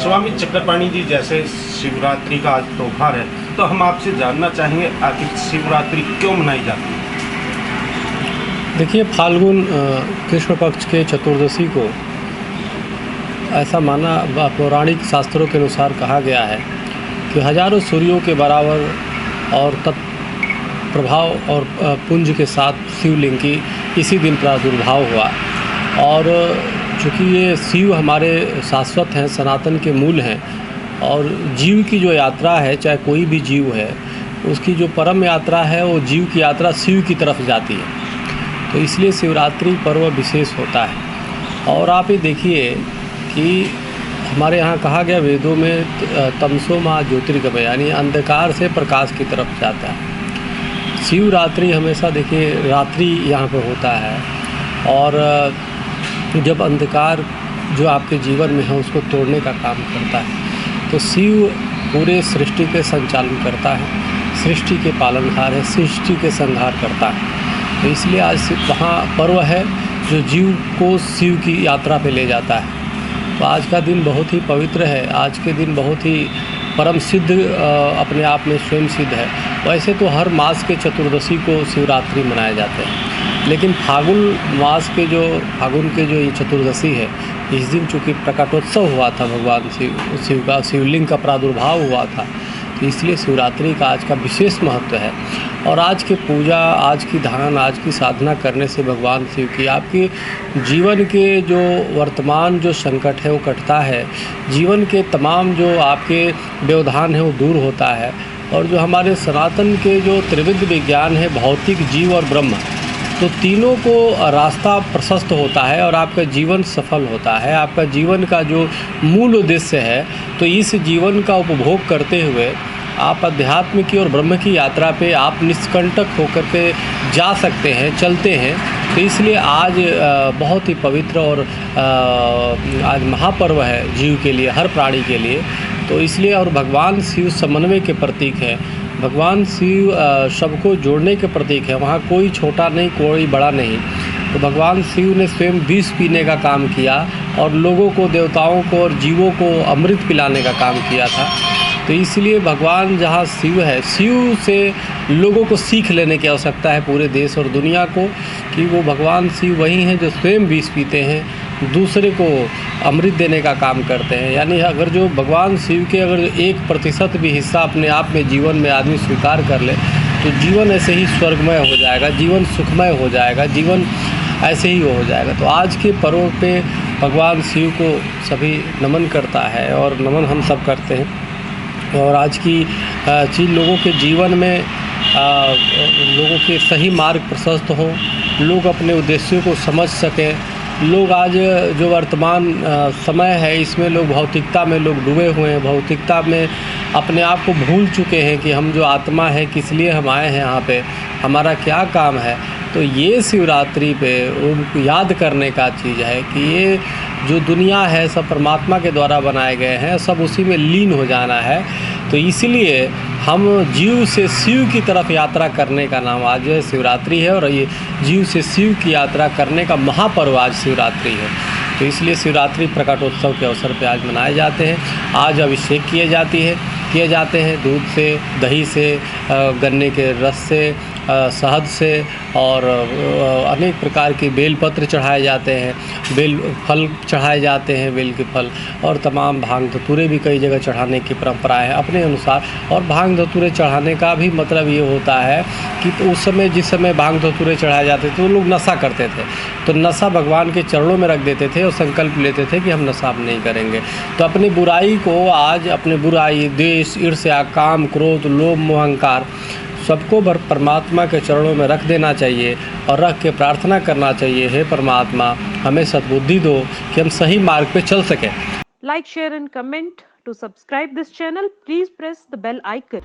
स्वामी चक्रपाणी जी जैसे शिवरात्रि का आज त्योहार है, तो हम आपसे जानना चाहेंगे आखिर शिवरात्रि क्यों मनाई जाती है। देखिए, फाल्गुन कृष्ण पक्ष के चतुर्दशी को ऐसा माना पौराणिक शास्त्रों के अनुसार कहा गया है कि हजारों सूर्यों के बराबर और प्रभाव और पुंज के साथ शिवलिंग की इसी दिन प्रादुर्भाव हुआ। और चूँकि ये शिव हमारे शाश्वत हैं, सनातन के मूल हैं, और जीव की जो यात्रा है, चाहे कोई भी जीव है, उसकी जो परम यात्रा है वो जीव की यात्रा शिव की तरफ जाती है। तो इसलिए शिवरात्रि पर्व विशेष होता है। और आप ये देखिए कि हमारे यहाँ कहा गया वेदों में तमसो माँ ज्योतिर्गमय, यानी अंधकार से प्रकाश की तरफ जाता है। शिवरात्रि हमेशा देखिए रात्रि यहाँ पर होता है, और जब अंधकार जो आपके जीवन में है उसको तोड़ने का काम करता है। तो शिव पूरे सृष्टि के संचालन करता है, सृष्टि के पालनहार है, सृष्टि के संहार करता है। तो इसलिए आज वहाँ पर्व है जो जीव को शिव की यात्रा पे ले जाता है। तो आज का दिन बहुत ही पवित्र है, आज के दिन बहुत ही परम सिद्ध अपने आप में स्वयं सिद्ध है। वैसे तो हर मास के चतुर्दशी को शिवरात्रि मनाए जाते हैं, लेकिन फागुन के जो ये चतुर्दशी है, इस दिन चूँकि प्रकाटोत्सव हुआ था, भगवान शिव का शिवलिंग का प्रादुर्भाव हुआ था, तो इसलिए शिवरात्रि का आज का विशेष महत्व है। और आज की पूजा, आज की ध्यान, आज की साधना करने से भगवान शिव की आपके जीवन के जो वर्तमान जो संकट है वो कटता है, जीवन के तमाम जो आपके व्यवधान है वो दूर होता है। और जो हमारे सनातन के जो त्रिविध विज्ञान है, भौतिक, जीव और ब्रह्म, तो तीनों को रास्ता प्रशस्त होता है और आपका जीवन सफल होता है। आपका जीवन का जो मूल उद्देश्य है, तो इस जीवन का उपभोग करते हुए आप अध्यात्म की और ब्रह्म की यात्रा पे आप निष्कंटक होकर के जा सकते हैं, चलते हैं। तो इसलिए आज बहुत ही पवित्र और आज महापर्व है जीव के लिए, हर प्राणी के लिए। तो इसलिए, और भगवान शिव समन्वय के प्रतीक है, भगवान शिव सबको जोड़ने के प्रतीक है। वहाँ कोई छोटा नहीं, कोई बड़ा नहीं। तो भगवान शिव ने स्वयं विष पीने का काम किया और लोगों को, देवताओं को और जीवों को अमृत पिलाने का काम किया था। तो इसलिए भगवान जहाँ शिव है, शिव से लोगों को सीख लेने की आवश्यकता है, पूरे देश और दुनिया को, कि वो भगवान शिव वही हैं जो स्वयं विष पीते हैं, दूसरे को अमृत देने का काम करते हैं। यानी अगर जो भगवान शिव के अगर 1% भी हिस्सा अपने आप में जीवन में आदमी स्वीकार कर ले, तो जीवन ऐसे ही स्वर्गमय हो जाएगा, जीवन सुखमय हो जाएगा, जीवन ऐसे ही हो जाएगा। तो आज के पर्व पे भगवान शिव को सभी नमन करता है और नमन हम सब करते हैं। और आज की चीज़ लोगों के जीवन में लोगों के सही मार्ग प्रशस्त हों, लोग अपने उद्देश्यों को समझ सकें। लोग आज जो वर्तमान समय है, इसमें लोग भौतिकता में लोग डूबे हुए हैं, भौतिकता में अपने आप को भूल चुके हैं कि हम जो आत्मा है, किस लिए हम आए हैं यहाँ पे, हमारा क्या काम है। तो ये शिवरात्रि पे उनको याद करने का चीज़ है कि ये जो दुनिया है सब परमात्मा के द्वारा बनाए गए हैं, सब उसी में लीन हो जाना है। तो इसलिए हम जीव से शिव की तरफ यात्रा करने का नाम आज जो है शिवरात्रि है, और ये जीव से शिव की यात्रा करने का महापर्व आज शिवरात्रि है। तो इसलिए शिवरात्रि प्रकाटोत्सव के अवसर पे आज मनाए जाते हैं। आज अभिषेक किए जाते हैं दूध से, दही से, गन्ने के रस से, शहद से, और अनेक प्रकार के बेलपत्र चढ़ाए जाते हैं, बेल फल चढ़ाए जाते हैं, बेल के फल, और तमाम भांग धतूरे भी कई जगह चढ़ाने की परंपरा है अपने अनुसार। और भांग धतूरे चढ़ाने का भी मतलब ये होता है कि तो उस समय जिस समय भांग धतूरे चढ़ाए जाते थे, वो लोग नशा करते थे, तो नशा भगवान के चरणों में रख देते थे और संकल्प लेते थे कि हम नशा अब नहीं करेंगे। तो अपनी बुराई को आज, अपने बुराई, द्वेष, ईर्ष्या, काम, क्रोध, लोभ, मोह, अहंकार, सबको परमात्मा के चरणों में रख देना चाहिए और रख के प्रार्थना करना चाहिए, हे परमात्मा हमें सद्बुद्धि दो कि हम सही मार्ग पे चल सकें। Like, share and comment. To subscribe this channel, please press the bell icon.